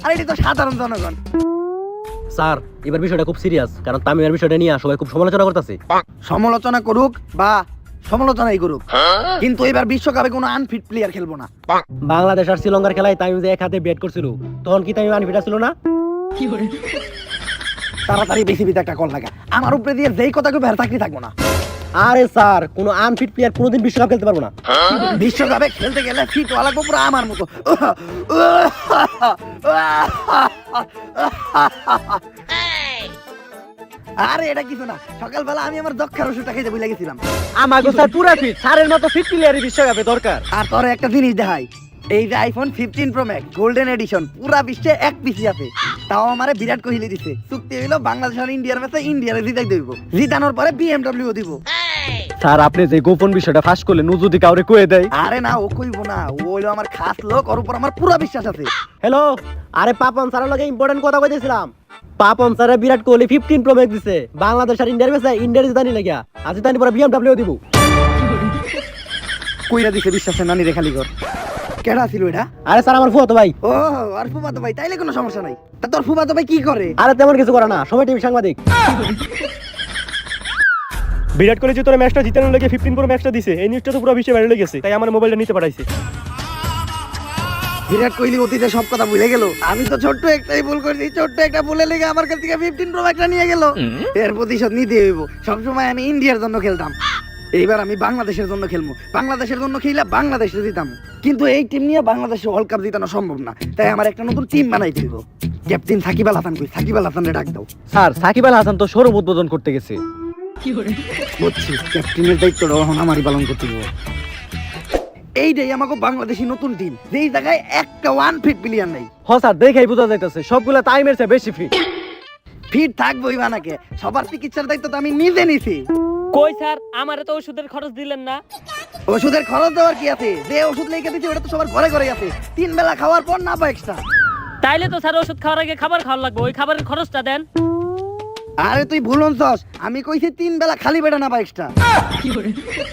আর এটা তো সাধারণ জনগণ। স্যার এবার বিষয়টা খুব সিরিয়াস, কারণ তামিমের বিষয়টা নিয়ে সবাই খুব সমালোচনা করতেছে। সমালোচনা করুক বা সমালোচনাই করুক, কিন্তু এবার বিশ্বকাপে কোনো আনফিট প্লেয়ার খেলবো না। বাংলাদেশ আর শ্রীলঙ্কার খেলায় তামিম যে এক হাতে ব্যাট করছিল, তখন কি তামিম আনফিট ছিল না? তাড়াতাড়ি বিসিবিতে একটা কল লাগা, আমার উপরে দিয়ে যেই কথা কেউ চাকরি থাকবো না। আরে স্যার, কোনো আনফিট প্লেয়ার কোনোদিন বিশ্বকাপ খেলতে পারবো না। বিশ্বকাপে খেলতে গেলে ফিট হওয়া লাগবো পুরো আমার মতো। আরে এটা কিছু না, সকালবেলা আমি আমার যক্ষার ওষুধটা খেতে ভুলে গেছিলাম। আমাগো স্যার পুরা ফিট, স্যারের মতো ফিট প্লেয়ারই বিশ্বকাপে দরকার। আর তোর একটা জিনিস দেখাই, এই যে iPhone 15 pro max golden addition পুরা বিশ্বে এক পিসি আছে, তাও আমারে বিরাট কোহলি দিছে। চুক্তি হইলো বাংলাদেশ আর ইন্ডিয়ার ম্যাচে ইন্ডিয়ারে জিতাই দেব, জিতানোর পরে বিএমডব্লিউ দিব। স্যার আপনি যে গোপন বিষয়টা ফাঁস করলেন, ও যদি কাউরে কয়ে দেয়? আরে না, ও কইবো না, ও হইলো আমার খাস লোক, ওর উপর আমার পুরা বিশ্বাস আছে। হ্যালো, আরে পাপন স্যারের লগে ইম্পর্টেন্ট কথা কইতেছিলাম। পাপন স্যারে বিরাট কোহলি 15 প্রো ম্যাক্স দিছে, বাংলাদেশ আর ইন্ডিয়ার ম্যাচে ইন্ডিয়ার জিতানি লাগিয়া, আজ জিতানি পরে বিএমডব্লিউ দিব। কইরা দিছে বিশ্বাসের নানি রে খালি কর। কেডা ছিল এটা? আরে স্যার আমার ফুয়াতো ভাই। ও আর ফুফাতো ভাই, তাইলে কোনো সমস্যা নাই। তা তোর ফুফাতো ভাই কি করে? আরে তেমন কিছু করে না, সময় টিভি সাংবাদিক। বিরাট কোহলি যে তোর ম্যাচটা জিতানোর লাগে 15 প্রো ম্যাচটা দিছে, এই নিউজটা তো পুরো বিশ্বে ভাইরাল হয়ে গেছে, তাই আমার মোবাইলটা নিতে পাঠাইছে। বিরাট কোহলি অতীতে সব কথা ভুলে গেল। আমি তো ছোট্ট একটাই ভুল করেছি, ছোট্ট একটা ভুলে লেগে আমার কাছ থেকে 15 প্রো ম্যাক্সটা নিয়ে গেল। এর প্রতিশোধ নিতে হইব। সবসময় আমি ইন্ডিয়ার জন্য খেলতাম, এইবার আমি বাংলাদেশের জন্য খেলবো। বাংলাদেশের জন্য খেলে বাংলাদেশে জিতাম, কিন্তু এই টিম নিয়ে বাংলাদেশে ওয়ার্ল্ড কাপ জিতানো সম্ভব না, তাই আমার একটা নতুন টিম বানাইতে হইব। ক্যাপ্টেন সাকিব আল হাসান কই? সাকিব আল হাসানরে ডাক দাও। স্যার সাকিব আল হাসান তো শোরুম উদ্বোধন করতে গেছে। বুঝছি, ক্যাপ্টেনের দায়িত্বটা এখন আমারই পালন করতে হইব। এইটাই আমাকে বাংলাদেশি নতুন টিম, যেই জায়গায় একটা ওয়ান ফিট প্লেয়ার নাই। হ স্যার, দেখেই বোঝা যাইতেছে সবগুলা টাইমের চেয়ে বেশি ফিট। ফিট থাকবোই বানাকে, সবার চিকিৎসার দায়িত্ব তো আমি নিজে নিছি। কই স্যার, আমারে তো ওষুধের খরচ দিলেন না। ওষুধের খরচ দেওয়ার কি আছে? যে ওষুধ লিখে দিচ্ছে ওটা তো সবার ঘরে ঘরে আছে, 3 বেলা খাওয়ার পর না পায় এক্সট্রা। তাইলে তো স্যার ওষুধ খাওয়ার আগে খাবার খাওয়া লাগবে, ওই খাবারের খরচটা দেন। আরে তুই ভুলনছস, আমি কইছি 3 বেলা খালি পেটে না পায় এক্সট্রা।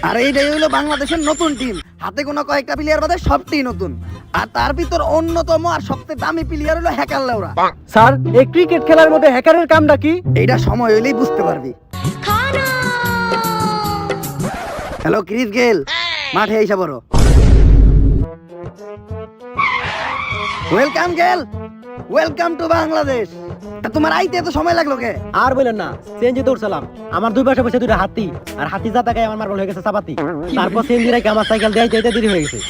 আর এইটাই হইলো বাংলাদেশের নতুন টিম, হাতে গোনা কয়েকটা প্লেয়ার বাদে সবটাই নতুন। আর তার ভিতর অন্যতম আর সবচেয়ে দামি প্লেয়ার হলো হ্যাকার লেওরা। স্যার এই ক্রিকেট খেলার মধ্যে হ্যাকারের কামটা কি? এইটা সময় হইলেই বুঝতে পারবি। হ্যালো ক্রিস গেল, মাঠে আইসা বড়। ওয়েলকাম গেল, ওয়েলকাম টু বাংলাদেশ। তা তোমার আইতে এত সময় লাগলো কে? আর বলেন না, চেঞ্জে দৌড়ছিলাম, আমার দুই পাশে বসে দুইটা হাতি, আর হাতি জাতাকায় আমার মার্বল হয়ে গেছে চাপাতি। তারপর চেঞ্জি রেখে আমার সাইকেল দেয় যেতে দেরি হয়ে গেছে।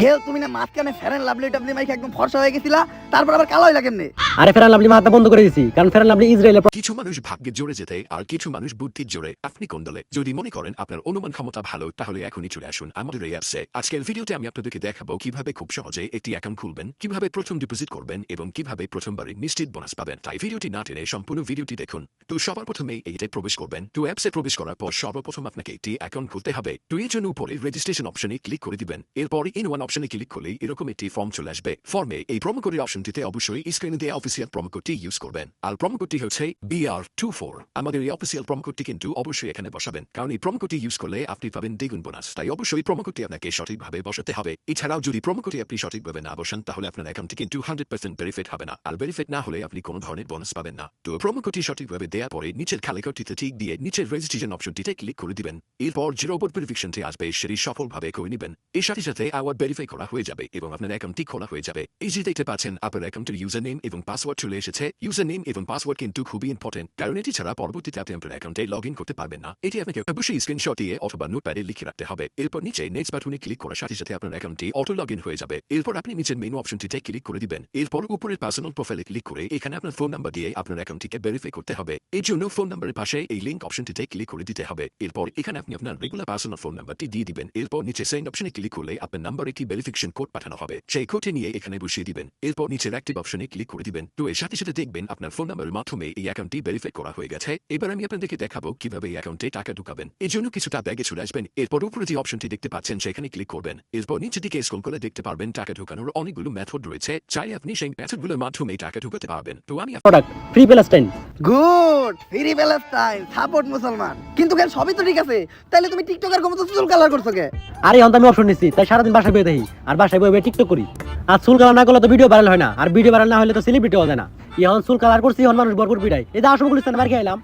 গেল তুমি না মাঝখানে ফেরেন লাভলি টাবলি মাইকে একদম ফর্সা হয়ে গেছিলা, তারপর আবার কালো হইলা কেমনে? আরে ফেরান লাভলি মাথা বন্ধ করে দিয়েছি, কারণ ফেরান লাভলি ইসরায়েলের। কিছু মানুষ ভাগ্যের জোরে যেতে আর কিছু মানুষ বুদ্ধির জোরে। আপনি কোন দলে? যদি মনে করেন আপনার অনুমান ক্ষমতা ভালো, তাহলে এখনই চলে আসুন আমাদের এই অ্যাপসে। আজকের ভিডিওতে আমি আপনাদেরকে দেখাবো কিভাবে খুব সহজে একটি অ্যাকাউন্ট খুলবেন, কিভাবে প্রথম ডিপোজিট করবেন এবং কিভাবে প্রথমবারে নিশ্চিত বোনাস পাবেন। তাই ভিডিওটি না টেনে সম্পূর্ণ ভিডিওটি দেখুন। তো সবার প্রথমে এইটাই প্রবেশ করবেন। তো অ্যাপসে প্রবেশ করার পর সর্বপ্রথম আপনাকে একটি অ্যাকাউন্ট খুলতে হবে। তো এর জন্য উপরে রেজিস্ট্রেশন অপশনে ক্লিক করে দিবেন। এরপর ইন ওয়ান অপশনে ক্লিক করলেই এরকম একটি ফর্ম চলে আসবে। ফর্মে এই প্রোমো কোডের অপশনটিতে অবশ্যই স্ক্রিনে দেওয়া অফিসিয়াল প্রোমো কোডটি ইউজ করবেন। আর প্রোমো কোডটি হচ্ছে BR24। আমাদের এই অফিসিয়াল প্রোমো কোডটি কিন্তু অবশ্যই এখানে বসাবেন, কারণ এই প্রোমো কোডটি ইউজ করলে আপনি পাবেন দ্বিগুণ বোনাস। তাই অবশ্যই প্রোমো কোডটি আপনাকে সঠিকভাবে বসাতে হবে। এছাড়াও যদি প্রোমো কোডটি আপনি সঠিকভাবে না বসান, তাহলে আপনার অ্যাকাউন্টটি কিন্তু 100% ভেরিফাইড হবে না। আর ভেরিফাইড না হলে আপনি কোনো ধরনের বোনাস পাবেন না। তো প্রোমো কোডটি সঠিকভাবে দেওয়ার পরে নিচের খালি ঘরটিতে ঠিক দিয়ে নিচের রেজিস্ট্রেশন অপশনটিতে ক্লিক করে দিবেন। এরপর যে রোবট ভেরিফিকেশনটি আসবে সেটি সফলভাবে করে নেবেন। এর সাথে সাথে আবার ভেরিফাই করা হয়ে যাবে এবং আপনার অ্যাকাউন্টটি খোলা হয়ে যাবে। এই যে দেখতে পাচ্ছেন আপনার অ্যাকাউন্টের ইউজার নেম এবং পাসওয়ার্ড চলে এসেছে। ইউজার নেম এবং পাসওয়ার্ড কিন্তু খুবই ইম্পর্টেন্ট, কারণ এটি ছাড়া পরবর্তীতে আপনি আপনার অ্যাকাউন্টে লগ ইন করতে পারবেন না। এটি আপনাকে অবশ্যই স্ক্রিনশট দিয়ে অথবা নোটপ্যাডে লিখে রাখতে হবে। এরপর নিচে নেক্সট বাটনে ক্লিক করার সাথে সাথে আপনার অ্যাকাউন্টটি অটো লগ ইন হয়ে যাবে। এরপর আপনি নিচের মেনু অপশনটিতে ক্লিক করে দিবেন। এরপর উপরের পার্সোনাল প্রোফাইলে ক্লিক করে এখানে আপনার ফোন নাম্বার দিয়ে আপনার অ্যাকাউন্টটিকে ভেরিফাই করতে হবে। এর জন্য ফোন নাম্বারের পাশে এই লিংক অপশনটিতে ক্লিক করে দিতে হবে। এরপর এখানে আপনি আপনার রেগুলার পার্সোনাল ফোন নাম্বারটি দিয়ে দিবেন। এরপর নিচে সেন্ড অপশনে ক্লিক করলে আপনার নাম্বার একটি ভেরিফিকেশন কোড পাঠানো হবে। সেই কোডটি নিয়ে এখানে বসিয়ে দিবেন। এরপর নিচের অ্যাক্টিভ অপশনে ক্লিক করে দিবেন। তো এর সাথে সাথে দেখবেন আপনার ফোন নাম্বারের মাধ্যমে এই অ্যাকাউন্টটি ভেরিফাই করা হয়ে গেছে। এবার আমি আপনাদেরকে দেখাবো কিভাবে এই অ্যাকাউন্টে টাকা ঢুকাবেন। এর জন্য কিছুটা ব্যাগে চলে আসবেন। এরপর উপরে যে অপশনটি দেখতে পাচ্ছেন সেখানে ক্লিক করবেন। এরপর নিচের দিকে স্ক্রল করে দেখতে পারবেন টাকা ঢোকানোর অনেকগুলো মেথড রয়েছে। চাই আপনি সেই মেথডগুলোর মাধ্যমে টাকা ঢুকাতে পারবেন। তো আমি product free plus 10 good, free Palestine, support মুসলমান। কিন্তু কেন সবই তো ঠিক আছে, তাহলে তুমি টিকটকার মতো চুল কালার করছো কে? আরে এখন তো আমি অপশন নিচ্ছি, তাই সারাদিন বাসায় বয়ে দেখি আর বাসায় বয়ে বয়ে টিকটক করি। আর চুল কালার না করলে তো ভিডিও ভাইরাল হয় না, আর ভিডিও ভাইরাল না হলে তো সেলিব্রিটি হবে না। এখন চুল কালার করছি, এখন মানুষ ভরপুর পিটাই। এই যাওয়ার সময় গুলিস্তান বাড়ি এলাম,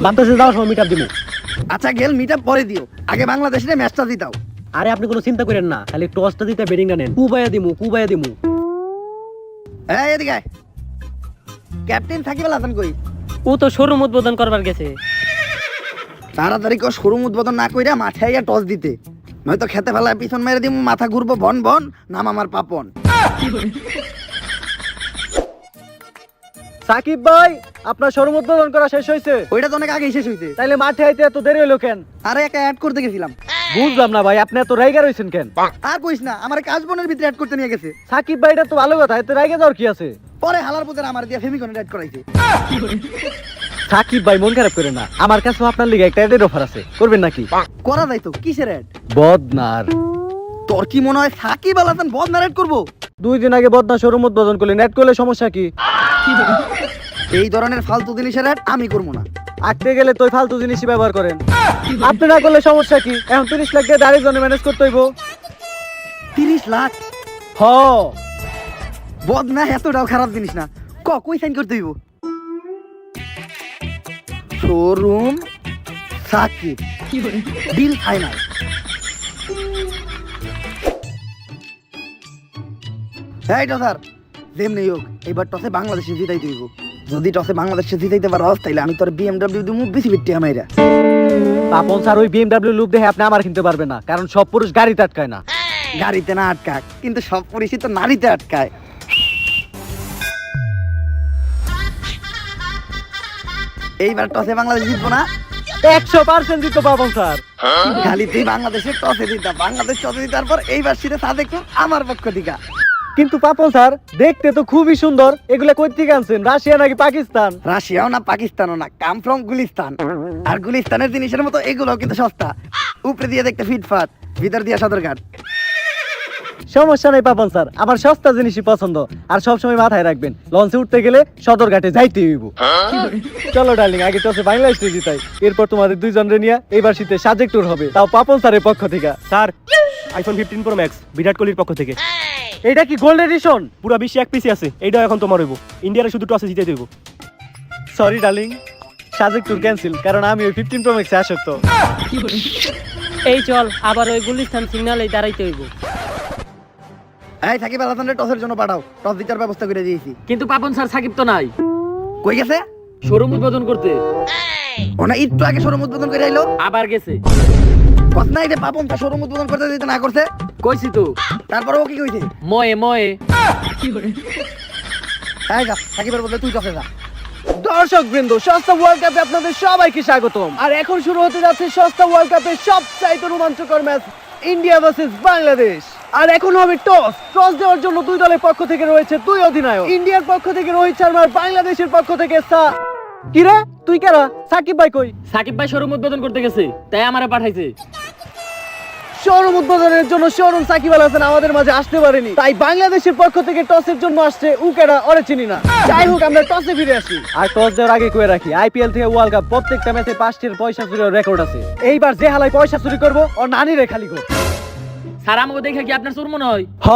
ভাবতেছি যাওয়ার সময় মিট আপ দিব। আচ্ছা গেল মিট আপ পরে দিও, আগে বাংলাদেশের ম্যাচটা জিতাও। আরে আপনি কোনো চিন্তা করেন না, খালি টসটা দিতে বেডিংটা নেন। কুবাইয়া দিমু। এই এদিকে আয়। ক্যাপ্টেন সাকিব আল হাসান কই? ও তো শোরুম উদ্বোধন করবার গেছে। তাড়াতাড়ি কো শোরুম উদ্বোধন না কইরা মাঠে আইয়া টস দিতে, নয়তো খেতে ফেলায় পিছন মেরে দিমু, মাথা ঘুরবো বন বন, নাম আমার পাপন। সাকিব ভাই, আপনার শোরুম উদ্বোধন করা শেষ হয়েছে? ওইটা তো অনেক আগে শেষ হইছে। তাইলে মাঠে আইতে এত দেরি হলো কেন? আরে একটা অ্যাড করতে গেছিলাম। বুঝলাম না ভাই, আপনি এত রাইগা রইছেন কেন? আর কইস না, আমার কাজ বোনের ভিতরে অ্যাড করতে নিয়ে গেছে। সাকিব ভাই, এটা তো ভালো কথা, এত রাইগা যাওয়ার কি আছে? পরে হালার পুতের আমার দিয়া ফেমিকনে অ্যাড করাইছে। সাকিব ভাই মন খারাপ করে না, আমার কাছেও আপনার লিগে একটা অ্যাডের অফার আছে, করবেন নাকি? করা যাইতো, কিসের অ্যাড? বদনার। তোর কি মনে হয় সাকিব আল হাসান বদনার অ্যাড করবো? 2 দিন আগে বদনা শোরুম উদ্বোধন করলেন, অ্যাড করলে সমস্যা কি? এই ধরনের ফালতু জিনিসের অ্যাড আমি করবো না। আঁকতে গেলে তো ফালতু জিনিসই ব্যবহার করেন। আপনি না করলে সমস্যা কি? এখন 30 লাখ দিয়ে দাঁড়িয়ে জন্য ম্যানেজ করতে হইব। 30 লাখ? হ, বদনা এতটাও খারাপ জিনিস না। কই সাইন করতে হইব? Showroom Sakib, deal final. এই টসার, যেমনি হোক এবার টসে বাংলাদেশে জিতাইতে হইব। যদি টসে বাংলাদেশে জিতাইতে পারস তাইলে আমি তোর বিএমডব্লিউ দিমু বেশি বেটি আমাইরা। পাপন স্যার, ওই বিএমডব্লিউ লুক দেখে আপনি আমার কিনতে পারবেন না, কারণ সব পুরুষ গাড়িতে আটকায় না। গাড়িতে না আটকাক, কিন্তু সব পুলিশই তো নারীতে আটকায়। এইবার টসে বাংলাদেশ জিতবো না? 100% দিত পাপন স্যার। খালি তুই বাংলাদেশের টসে জিতা, বাংলাদেশ টসে জিতার পর এইবার শীতে সাদেক আমার পক্ষ থেকে। কিন্তু পাপন স্যার, দেখতে তো খুবই সুন্দর, এগুলা কই থেকে আনছেন? রাশিয়া নাকি পাকিস্তান? রাশিয়াও না পাকিস্তানও না, কাম ফ্রম গুলিস্তান। আর গুলিস্তানের জিনিসের মতো এগুলো কিন্তু সস্তা, উপরে দিয়ে দেখতে ফিটফাট, ভিতর দিয়ে সদরঘাট। সমস্যা নাই পাপন স্যার, আমার সস্তা জিনিসই পছন্দ। আর সবসময় মাথায় রাখবেন, লঞ্চে উঠতে গেলে সদরঘাটে যাইতে হইব। চলো ডার্লিং, আগে টসে বাংলাদেশে জিতাই, এরপর তোমাদের দুইজনরে নিয়ে এইবার শীতে সাজেক ট্যুর হবে, তাও পাপন স্যারের পক্ষ থেকে। স্যার, আইফোন 15 প্রো ম্যাক্স বিরাট কোহলির পক্ষ থেকে। এটা কি গোল্ড এডিশন? পুরো বিশ্বে এক পিসি আছে, এইটাও এখন তোমার হইব। ইন্ডিয়ার শুধু টসে জিতে দেব। Sorry darling, Sajek tour cancel, কারণ আমি ওই 15 প্রো ম্যাক্সে আসক্ত। এই চল, আবার ওই গুলিস্তান সিগন্যালে দাঁড়াইতে হইব। এই সাকিব আল হাসানের টসের জন্য পাঠাও, টস জিতার ব্যবস্থা করে দিয়েছি। কিন্তু পাপন স্যার, সাকিব তো নাই, কই গেছে? শোরুম উদ্বোধন করতে ওনা একটু আগে শোরুম উদ্বোধন করে আইলো। আবার গেছে। কত না এটা পাপন তা শোরুম উদ্বোধন করতে দিতে না করছে। কইছি তো, তারপরে ও কি কইছে? ময়ে এই যা, সাকিবের বদলে তুই টসে যা। দর্শক বৃন্দ, সস্তা ওয়ার্ল্ড কাপে আপনাদের সবাইকে স্বাগতম। আর এখন শুরু হতে যাচ্ছে সস্তা ওয়ার্ল্ড কাপের সবচাইতে রোমাঞ্চকর ম্যাচ, ইন্ডিয়া ভার্সেস বাংলাদেশ। আর এখন হবে টস দেওয়ার জন্য দুই দলের পক্ষ থেকে রয়েছে 2 অধিনায়ক। ইন্ডিয়ার পক্ষ থেকে রোহিত শর্মা, আর বাংলাদেশের পক্ষ থেকে কিরে তুই কেরা? সাকিব ভাই কই? সাকিব ভাই শোরুম উদ্বোধন করতে গেছে, তাই আমারে পাঠাইছে। শোরুম উদ্বোধনের জন্য শোরুম সাকিব আল হাসান আমাদের মাঝে আসতে পারেনি, তাই বাংলাদেশের পক্ষ থেকে টসের জন্য আসছে উকেরা, ওরে চিনি না। যাই হোক, আমরা টসে ফিরে আসি। আর টস দেওয়ার আগে কয়ে রাখি, আইপিএল থেকে ওয়ার্ল্ড কাপ প্রত্যেকটা ম্যাচে 5টির পয়সা চুরির রেকর্ড আছে। এইবার যে হালাই পয়সা চুরি করবো ও নানি রে খালি গো। স্যার, আমাকে দেখে কি আপনার চোর মনে হয়? হ,